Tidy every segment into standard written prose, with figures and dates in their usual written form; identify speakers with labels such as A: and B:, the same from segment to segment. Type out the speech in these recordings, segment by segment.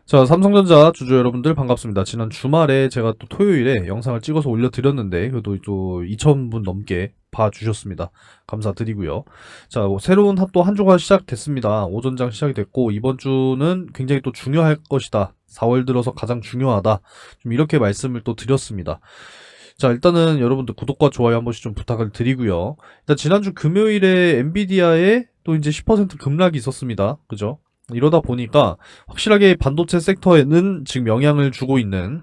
A: 자, 삼성전자 주주 여러분들 반갑습니다. 지난 주말에 제가 또 토요일에 영상을 찍어서 올려드렸는데, 그래도 또 2,000분 넘게 봐주셨습니다. 감사드리고요. 자, 새로운 또 한 주가 시작됐습니다. 오전장 시작이 됐고, 이번 주는 굉장히 또 중요할 것이다. 4월 들어서 가장 중요하다. 좀 이렇게 말씀을 또 드렸습니다. 자, 일단은 여러분들 구독과 좋아요 한 번씩 좀 부탁을 드리고요. 일단 지난주 금요일에 엔비디아에 또 이제 10% 급락이 있었습니다. 그죠? 이러다 보니까 확실하게 반도체 섹터에는 지금 영향을 주고 있는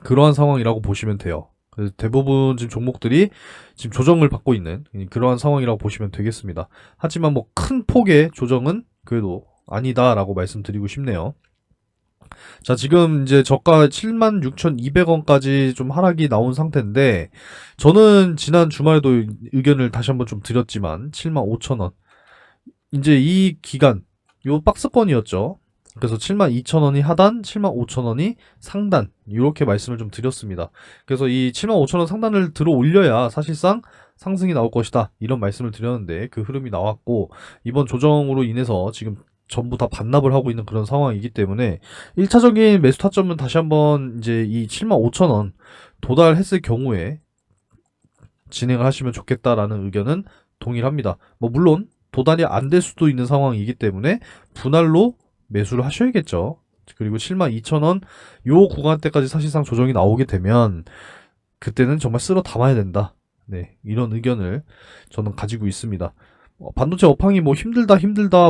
A: 그러한 상황이라고 보시면 돼요. 그래서 대부분 지금 종목들이 지금 조정을 받고 있는 그러한 상황이라고 보시면 되겠습니다. 하지만 뭐 큰 폭의 조정은 그래도 아니다라고 말씀드리고 싶네요. 자, 지금 이제 저가 76,200원까지 좀 하락이 나온 상태인데, 저는 지난 주말에도 의견을 다시 한번 좀 드렸지만, 75,000원. 이제 이 기간, 요 박스권이었죠. 그래서 72,000원이 하단, 75,000원이 상단, 이렇게 말씀을 좀 드렸습니다. 그래서 이 75,000원 상단을 들어 올려야 사실상 상승이 나올 것이다. 이런 말씀을 드렸는데, 그 흐름이 나왔고, 이번 조정으로 인해서 지금 전부 다 반납을 하고 있는 그런 상황이기 때문에 1차적인 매수 타점은 다시 한번 이제 이 75,000원 도달했을 경우에 진행을 하시면 좋겠다라는 의견은 동일합니다. 뭐 물론 도달이 안 될 수도 있는 상황이기 때문에 분할로 매수를 하셔야겠죠. 그리고 72,000원 요 구간대까지 사실상 조정이 나오게 되면 그때는 정말 쓸어 담아야 된다. 네, 이런 의견을 저는 가지고 있습니다. 반도체 업황이 뭐 힘들다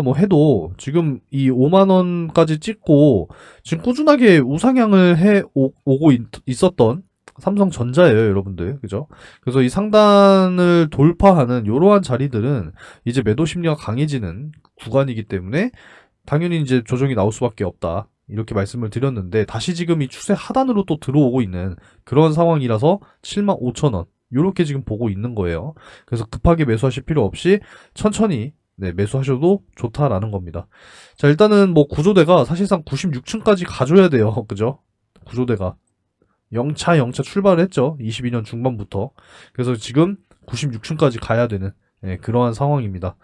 A: 뭐 해도 지금 이 5만 원까지 찍고 지금 꾸준하게 우상향을 오고 있었던 삼성전자예요, 여러분들. 그죠? 그래서 이 상단을 돌파하는 이러한 자리들은 이제 매도 심리가 강해지는 구간이기 때문에 당연히 이제 조정이 나올 수밖에 없다. 이렇게 말씀을 드렸는데 다시 지금 이 추세 하단으로 또 들어오고 있는 그런 상황이라서 75,000원 요렇게 지금 보고 있는 거예요. 그래서 급하게 매수하실 필요 없이 천천히 매수하셔도 좋다라는 겁니다. 자, 일단은 뭐 구조대가 사실상 96층까지 가줘야 돼요. 그죠? 구조대가 영차 출발을 했죠. 22년 중반부터. 그래서 지금 96층까지 가야 되는 그러한 상황입니다.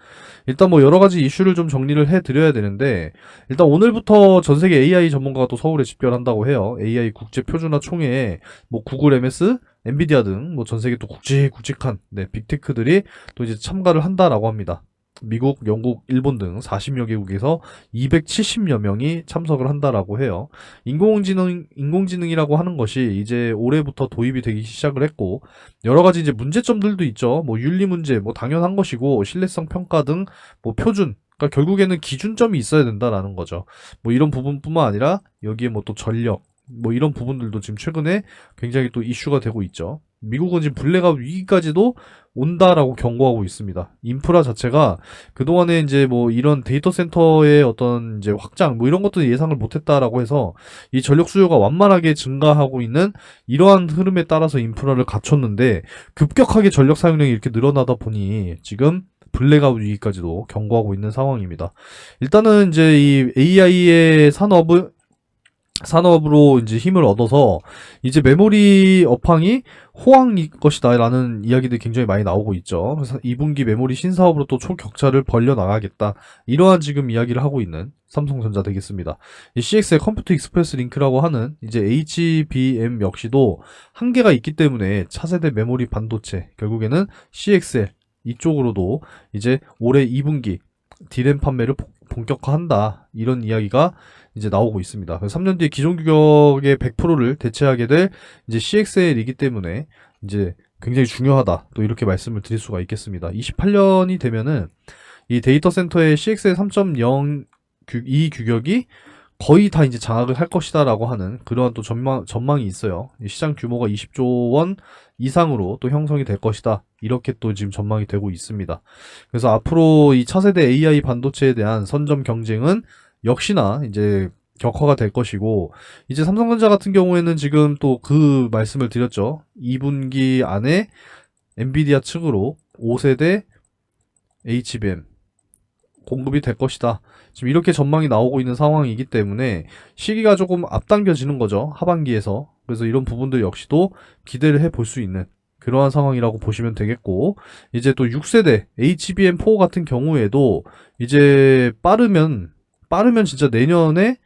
A: 일단 뭐 여러 가지 이슈를 좀 정리를 해드려야 되는데, 일단 오늘부터 전 세계 AI 전문가가 또 서울에 집결한다고 해요. AI 국제 표준화 총회에 뭐 구글, MS, 엔비디아 등 뭐 전 세계 또 굵직굵직한 빅테크들이 또 이제 참가를 한다라고 합니다. 미국, 영국, 일본 등 40여 개국에서 270여 명이 참석을 한다라고 해요. 인공지능이라고 하는 것이 이제 올해부터 도입이 되기 시작을 했고, 여러 가지 이제 문제점들도 있죠. 뭐 윤리 문제, 뭐 당연한 것이고, 신뢰성 평가 등 뭐 표준, 그러니까 결국에는 기준점이 있어야 된다라는 거죠. 뭐 이런 부분뿐만 아니라 여기에 뭐 또 전력, 뭐 이런 부분들도 지금 최근에 굉장히 또 이슈가 되고 있죠. 미국은 지금 블랙아웃 위기까지도 온다라고 경고하고 있습니다. 인프라 자체가 그동안에 이제 뭐 이런 데이터 센터의 어떤 이제 확장 뭐 이런 것도 예상을 못했다라고 해서 이 전력 수요가 완만하게 증가하고 있는 이러한 흐름에 따라서 인프라를 갖췄는데 급격하게 전력 사용량이 이렇게 늘어나다 보니 지금 블랙아웃 위기까지도 경고하고 있는 상황입니다. 일단은 이제 이 AI의 산업으로 이제 힘을 얻어서 이제 메모리 업황이 호황일 것이다라는 이야기들이 굉장히 많이 나오고 있죠. 그래서 2분기 메모리 신사업으로 또 초격차를 벌려 나가겠다. 이러한 지금 이야기를 하고 있는 삼성전자 되겠습니다. 이 CX의 컴퓨터 익스프레스 링크라고 하는 이제 HBM 역시도 한계가 있기 때문에 차세대 메모리 반도체 결국에는 CXL 이쪽으로도 이제 올해 2분기 디램 판매를 본격화한다. 이런 이야기가 이제 나오고 있습니다. 3년 뒤에 기존 규격의 100%를 대체하게 될 이제 CXL이기 때문에 이제 굉장히 중요하다. 또 이렇게 말씀을 드릴 수가 있겠습니다. 28년이 되면은 이 데이터 센터의 CXL 3.0 이 규격이 거의 다 이제 장악을 할 것이다라고 하는 그러한 또 전망이 있어요. 시장 규모가 20조 원 이상으로 또 형성이 될 것이다. 이렇게 또 지금 전망이 되고 있습니다. 그래서 앞으로 이 차세대 AI 반도체에 대한 선점 경쟁은 역시나 이제 격화가 될 것이고, 이제 삼성전자 같은 경우에는 지금 또 그 말씀을 드렸죠. 2분기 안에 엔비디아 측으로 5세대 HBM 공급이 될 것이다. 지금 이렇게 전망이 나오고 있는 상황이기 때문에 시기가 조금 앞당겨지는 거죠. 하반기에서. 그래서 이런 부분들 역시도 기대를 해볼 수 있는 그러한 상황이라고 보시면 되겠고, 이제 또 6세대 HBM4 같은 경우에도 이제 빠르면 진짜 내년에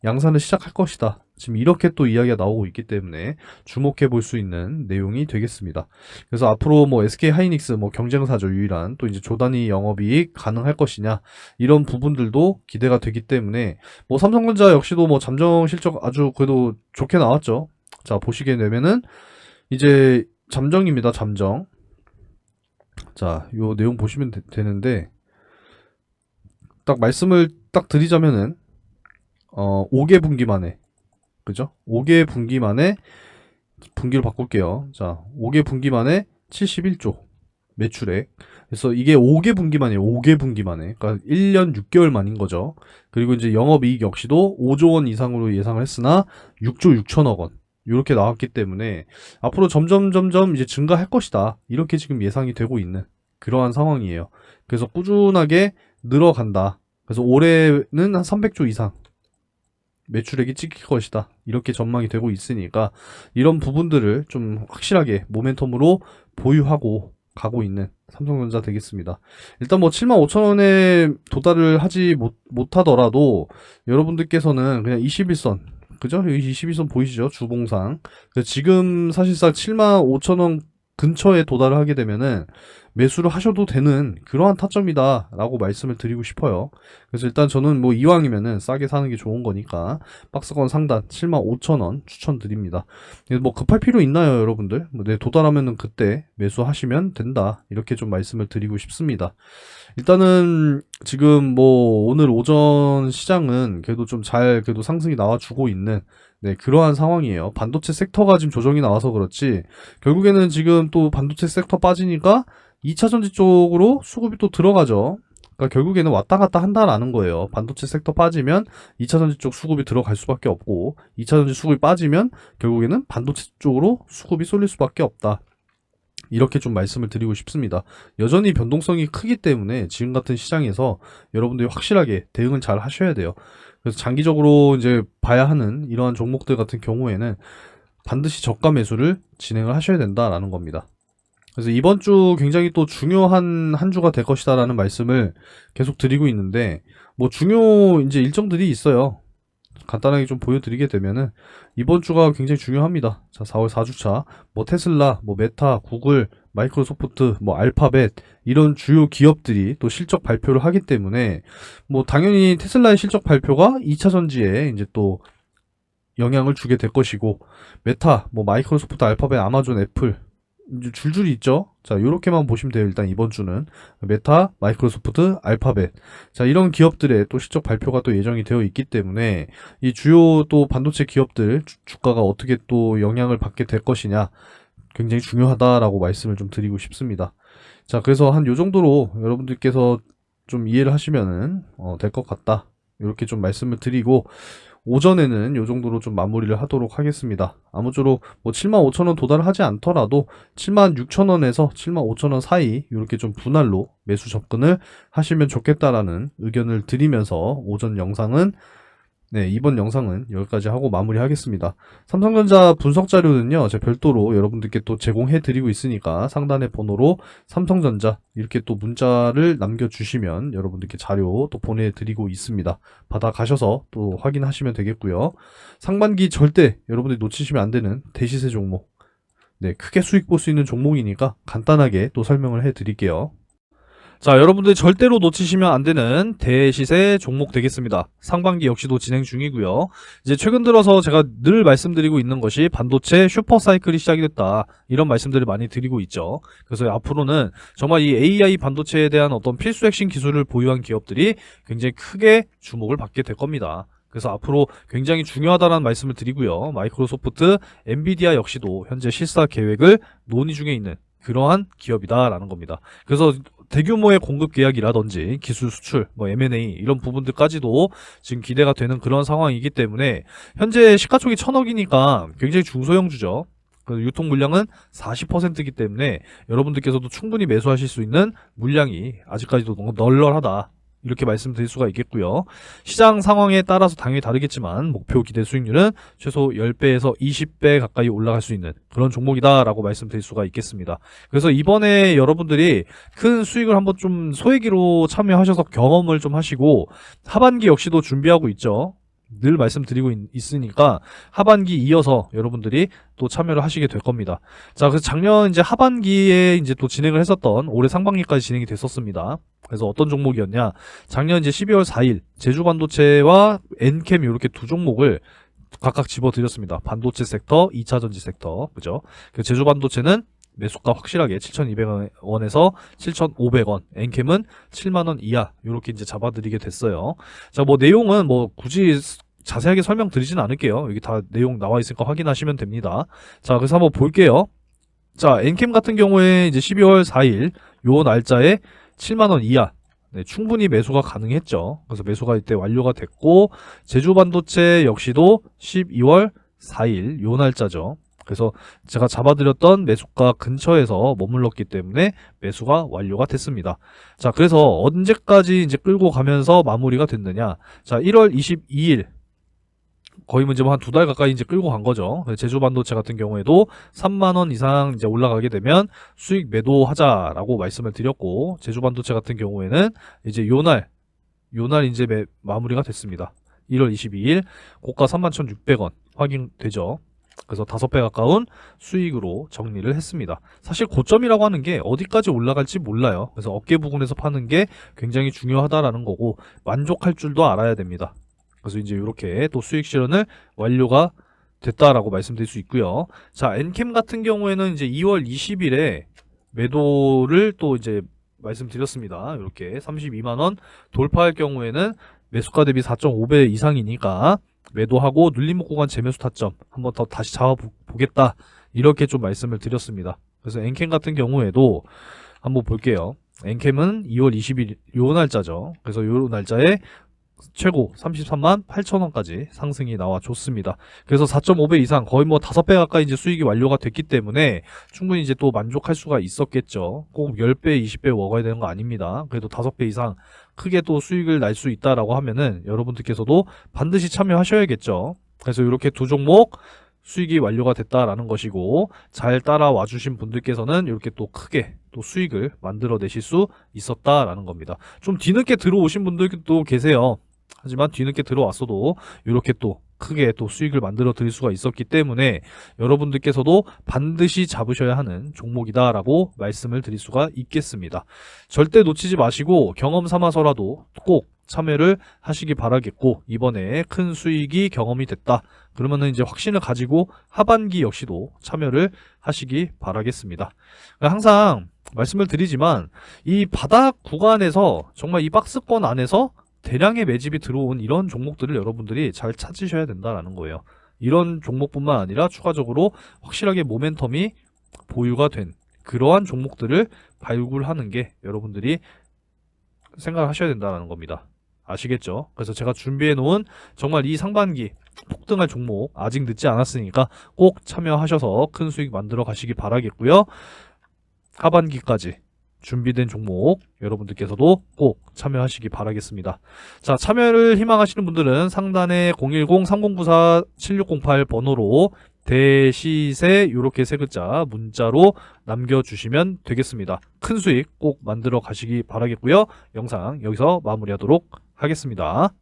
A: 양산을 시작할 것이다. 지금 이렇게 또 이야기가 나오고 있기 때문에 주목해 볼 수 있는 내용이 되겠습니다. 그래서 앞으로 뭐 SK 하이닉스 뭐 경쟁사죠, 유일한 또 이제 조단위 영업이익 가능할 것이냐, 이런 부분들도 기대가 되기 때문에 뭐 삼성전자 역시도 뭐 잠정 실적 아주 그래도 좋게 나왔죠. 자, 보시게 되면은 이제 잠정입니다. 잠정. 자, 요 내용 보시면 되는데, 딱 말씀을 딱 드리자면은 5개 분기 만에, 그죠? 5개 분기 만에 분기로 바꿀게요. 자, 5개 분기 만에 71조 매출액. 그래서 이게 5개 분기 만이에요. 5개 분기 만에. 그러니까 1년 6개월 만인 거죠. 그리고 이제 영업이익 역시도 5조 원 이상으로 예상을 했으나 6조 6천억 원. 이렇게 나왔기 때문에 앞으로 점점 이제 증가할 것이다. 이렇게 지금 예상이 되고 있는 그러한 상황이에요. 그래서 꾸준하게 늘어간다. 그래서 올해는 한 300조 이상 매출액이 찍힐 것이다. 이렇게 전망이 되고 있으니까 이런 부분들을 좀 확실하게 모멘텀으로 보유하고 가고 있는 삼성전자 되겠습니다. 일단 뭐 75,000원에 도달을 하지 못하더라도 여러분들께서는 그냥 21선, 그죠? 여기 21선 보이시죠? 주봉상. 지금 사실상 75,000원 근처에 도달을 하게 되면은 매수를 하셔도 되는 그러한 타점이다 라고 말씀을 드리고 싶어요. 그래서 일단 저는 뭐 이왕이면은 싸게 사는 게 좋은 거니까 박스권 상단 75,000원 추천드립니다. 뭐 급할 필요 있나요, 여러분들? 네, 도달하면은 그때 매수하시면 된다, 이렇게 좀 말씀을 드리고 싶습니다. 일단은 지금 뭐 오늘 오전 시장은 그래도 좀 잘 그래도 상승이 나와주고 있는, 네, 그러한 상황이에요. 반도체 섹터가 지금 조정이 나와서 그렇지 결국에는 지금 또 반도체 섹터 빠지니까 2차전지 쪽으로 수급이 또 들어가죠. 그러니까 결국에는 왔다 갔다 한다라는 거예요. 반도체 섹터 빠지면 2차전지 쪽 수급이 들어갈 수밖에 없고, 2차전지 수급이 빠지면 결국에는 반도체 쪽으로 수급이 쏠릴 수밖에 없다. 이렇게 좀 말씀을 드리고 싶습니다. 여전히 변동성이 크기 때문에 지금 같은 시장에서 여러분들이 확실하게 대응을 잘 하셔야 돼요. 그래서 장기적으로 이제 봐야 하는 이러한 종목들 같은 경우에는 반드시 저가 매수를 진행을 하셔야 된다라는 겁니다. 그래서 이번 주 굉장히 또 중요한 한 주가 될 것이다라는 말씀을 계속 드리고 있는데, 뭐 중요 이제 일정들이 있어요. 간단하게 좀 보여드리게 되면은 이번 주가 굉장히 중요합니다. 자, 4월 4주차 뭐 테슬라, 뭐 메타, 구글, 마이크로소프트, 뭐 알파벳, 이런 주요 기업들이 또 실적 발표를 하기 때문에 뭐 당연히 테슬라의 실적 발표가 2차 전지에 이제 또 영향을 주게 될 것이고, 메타, 뭐 마이크로소프트, 알파벳, 아마존, 애플 이제 줄줄이 있죠. 자, 요렇게만 보시면 돼요. 일단 이번 주는 메타, 마이크로소프트, 알파벳, 자, 이런 기업들의 또 실적 발표가 또 예정이 되어 있기 때문에 이 주요 또 반도체 기업들 주가가 어떻게 또 영향을 받게 될 것이냐, 굉장히 중요하다라고 말씀을 좀 드리고 싶습니다. 자, 그래서 한 요 정도로 여러분들께서 좀 이해를 하시면은 될 것 같다, 이렇게 좀 말씀을 드리고, 오전에는 요 정도로 좀 마무리를 하도록 하겠습니다. 아무쪼록 뭐 75,000원 도달을 하지 않더라도 76,000원에서 75,000원 사이 이렇게 좀 분할로 매수 접근을 하시면 좋겠다라는 의견을 드리면서 오전 영상은, 네, 이번 영상은 여기까지 하고 마무리하겠습니다. 삼성전자 분석 자료는요, 제가 별도로 여러분들께 또 제공해 드리고 있으니까 상단의 번호로 삼성전자 이렇게 또 문자를 남겨주시면 여러분들께 자료 또 보내드리고 있습니다. 받아 가셔서 또 확인하시면 되겠고요. 상반기 절대 여러분들이 놓치시면 안 되는 대시세 종목, 네, 크게 수익 볼 수 있는 종목이니까 간단하게 또 설명을 해 드릴게요. 자, 여러분들 절대로 놓치시면 안 되는 대시세 종목 되겠습니다. 상반기 역시도 진행 중이고요. 이제 최근 들어서 제가 늘 말씀드리고 있는 것이 반도체 슈퍼사이클이 시작이 됐다, 이런 말씀들을 많이 드리고 있죠. 그래서 앞으로는 정말 이 AI 반도체에 대한 어떤 필수 핵심 기술을 보유한 기업들이 굉장히 크게 주목을 받게 될 겁니다. 그래서 앞으로 굉장히 중요하다는 말씀을 드리고요. 마이크로소프트, 엔비디아 역시도 현재 실사 계획을 논의 중에 있는 그러한 기업이다라는 겁니다. 그래서 대규모의 공급 계약이라든지 기술 수출, 뭐 M&A 이런 부분들까지도 지금 기대가 되는 그런 상황이기 때문에 현재 시가총이 1,000억이니까 굉장히 중소형주죠. 유통 물량은 40%이기 때문에 여러분들께서도 충분히 매수하실 수 있는 물량이 아직까지도 너무 널널하다, 이렇게 말씀드릴 수가 있겠고요. 시장 상황에 따라서 당연히 다르겠지만 목표 기대 수익률은 최소 10배에서 20배 가까이 올라갈 수 있는 그런 종목이다라고 말씀드릴 수가 있겠습니다. 그래서 이번에 여러분들이 큰 수익을 한번 좀 소액으로 참여하셔서 경험을 좀 하시고, 하반기 역시도 준비하고 있죠. 늘 말씀드리고 있으니까 하반기 이어서 여러분들이 또 참여를 하시게 될 겁니다. 자, 그래서 작년 이제 하반기에 이제 또 진행을 했었던 올해 상반기까지 진행이 됐었습니다. 그래서 어떤 종목이었냐? 작년 이제 12월 4일 제주반도체와 엔캠 이렇게 두 종목을 각각 집어드렸습니다. 반도체 섹터, 2차 전지 섹터, 그죠? 그 제주반도체는 매수가 확실하게 7,200원에서 7,500원, 엔캠은 7만원 이하, 요렇게 이제 잡아드리게 됐어요. 자, 뭐 내용은 뭐 굳이 자세하게 설명드리진 않을게요. 여기 다 내용 나와 있으니까 확인하시면 됩니다. 자, 그래서 한번 볼게요. 자, 엔캠 같은 경우에 이제 12월 4일, 요 날짜에 7만원 이하, 네, 충분히 매수가 가능했죠. 그래서 매수가 이때 완료가 됐고, 제주반도체 역시도 12월 4일, 요 날짜죠. 그래서 제가 잡아드렸던 매수가 근처에서 머물렀기 때문에 매수가 완료가 됐습니다. 자, 그래서 언제까지 이제 끌고 가면서 마무리가 됐느냐. 자, 1월 22일. 거의 뭐 한 2달 가까이 이제 끌고 간 거죠. 제주 반도체 같은 경우에도 3만원 이상 이제 올라가게 되면 수익 매도하자라고 말씀을 드렸고, 제주 반도체 같은 경우에는 이제 요날 이제 마무리가 됐습니다. 1월 22일 고가 31,600원 확인되죠. 그래서 5배 가까운 수익으로 정리를 했습니다. 사실 고점이라고 하는 게 어디까지 올라갈지 몰라요. 그래서 어깨 부근에서 파는 게 굉장히 중요하다라는 거고, 만족할 줄도 알아야 됩니다. 그래서 이제 이렇게 또 수익 실현을 완료가 됐다라고 말씀드릴 수 있고요. 자, 엔캠 같은 경우에는 이제 2월 20일에 매도를 또 이제 말씀드렸습니다. 이렇게 32만원 돌파할 경우에는 매수가 대비 4.5배 이상이니까 매도하고 눌림목 구간 재매수 타점 한번 더 다시 잡아보겠다, 이렇게 좀 말씀을 드렸습니다. 그래서 엔캠 같은 경우에도 한번 볼게요. 엔캠은 2월 20일 요 날짜죠. 그래서 요 날짜에 최고 33만 8천원까지 상승이 나와줬습니다. 그래서 4.5배 이상, 거의 뭐 5배 가까이 이제 수익이 완료가 됐기 때문에 충분히 이제 또 만족할 수가 있었겠죠. 꼭 10배, 20배 먹어야 되는 거 아닙니다. 그래도 5배 이상 크게 또 수익을 날 수 있다라고 하면은 여러분들께서도 반드시 참여하셔야겠죠. 그래서 이렇게 두 종목 수익이 완료가 됐다라는 것이고, 잘 따라와 주신 분들께서는 이렇게 또 크게 또 수익을 만들어 내실 수 있었다라는 겁니다. 좀 뒤늦게 들어오신 분들도 계세요. 하지만 뒤늦게 들어왔어도 이렇게 또 크게 또 수익을 만들어 드릴 수가 있었기 때문에 여러분들께서도 반드시 잡으셔야 하는 종목이다라고 말씀을 드릴 수가 있겠습니다. 절대 놓치지 마시고 경험 삼아서라도 꼭 참여를 하시기 바라겠고, 이번에 큰 수익이 경험이 됐다 그러면은 이제 확신을 가지고 하반기 역시도 참여를 하시기 바라겠습니다. 항상 말씀을 드리지만 이 바닥 구간에서 정말 이 박스권 안에서 대량의 매집이 들어온 이런 종목들을 여러분들이 잘 찾으셔야 된다라는 거예요. 이런 종목뿐만 아니라 추가적으로 확실하게 모멘텀이 보유가 된 그러한 종목들을 발굴하는 게 여러분들이 생각을 하셔야 된다는 겁니다. 아시겠죠? 그래서 제가 준비해 놓은 정말 이 상반기 폭등할 종목 아직 늦지 않았으니까 꼭 참여하셔서 큰 수익 만들어 가시기 바라겠고요. 하반기까지 준비된 종목 여러분들께서도 꼭 참여하시기 바라겠습니다. 자, 참여를 희망하시는 분들은 상단에 010-3094-7608 번호로 대시세 요렇게 세 글자 문자로 남겨주시면 되겠습니다. 큰 수익 꼭 만들어 가시기 바라겠고요. 영상 여기서 마무리하도록 하겠습니다.